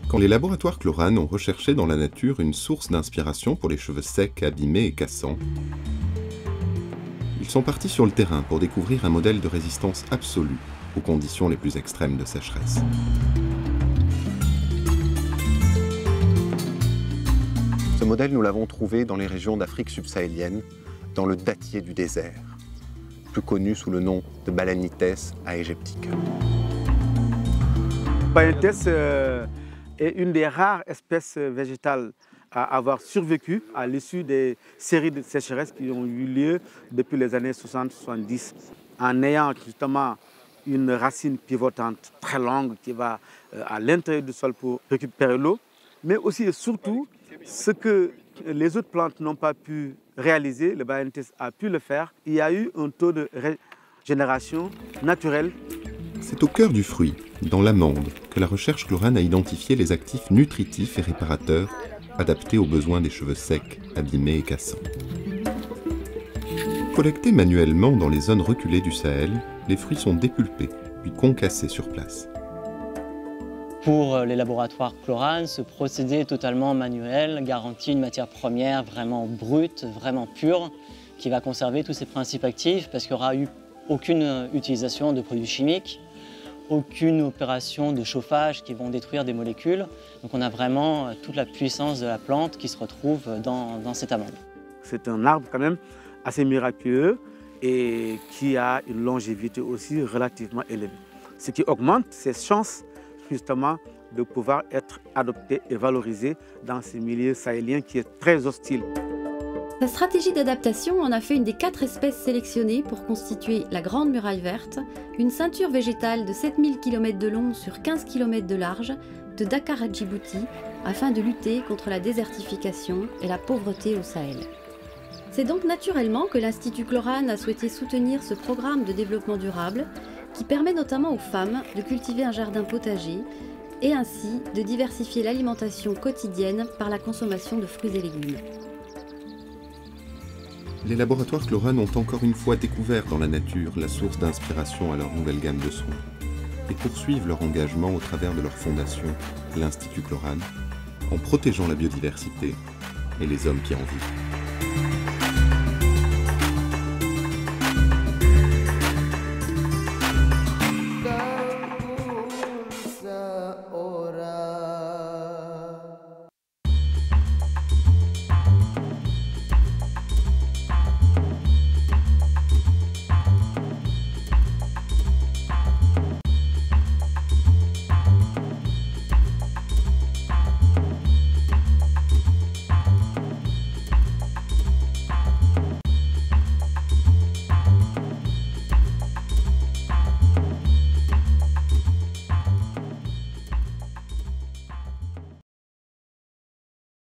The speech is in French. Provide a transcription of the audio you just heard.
Quand les laboratoires Chlorane ont recherché dans la nature une source d'inspiration pour les cheveux secs, abîmés et cassants, ils sont partis sur le terrain pour découvrir un modèle de résistance absolue aux conditions les plus extrêmes de sécheresse. Ce modèle, nous l'avons trouvé dans les régions d'Afrique subsahélienne, dans le dattier du désert, plus connu sous le nom de Balanites aegyptica. Balanites est une des rares espèces végétales à avoir survécu à l'issue des séries de sécheresses qui ont eu lieu depuis les années 60-70, en ayant justement une racine pivotante très longue qui va à l'intérieur du sol pour récupérer l'eau, mais aussi et surtout ce que les autres plantes n'ont pas pu réaliser, le Balanites a pu le faire. Il y a eu un taux de régénération naturelle. C'est au cœur du fruit, dans l'amande, que la recherche Chlorane a identifié les actifs nutritifs et réparateurs adaptés aux besoins des cheveux secs, abîmés et cassants. Collectés manuellement dans les zones reculées du Sahel, les fruits sont dépulpés, puis concassés sur place. Pour les laboratoires Chlorane, ce procédé totalement manuel garantit une matière première vraiment brute, vraiment pure, qui va conserver tous ses principes actifs parce qu'il n'y aura eu aucune utilisation de produits chimiques, aucune opération de chauffage qui vont détruire des molécules. Donc on a vraiment toute la puissance de la plante qui se retrouve dans cette amande. C'est un arbre quand même assez miraculeux et qui a une longévité aussi relativement élevée. Ce qui augmente ses chances justement de pouvoir être adopté et valorisé dans ces milieux sahéliens qui est très hostile. Sa stratégie d'adaptation en a fait une des 4 espèces sélectionnées pour constituer la Grande Muraille Verte, une ceinture végétale de 7000 km de long sur 15 km de large, de Dakar à Djibouti, afin de lutter contre la désertification et la pauvreté au Sahel. C'est donc naturellement que l'Institut Chlorane a souhaité soutenir ce programme de développement durable qui permet notamment aux femmes de cultiver un jardin potager et ainsi de diversifier l'alimentation quotidienne par la consommation de fruits et légumes. Les laboratoires Chlorane ont encore une fois découvert dans la nature la source d'inspiration à leur nouvelle gamme de soins et poursuivent leur engagement au travers de leur fondation, l'Institut Chlorane, en protégeant la biodiversité et les hommes qui en vivent.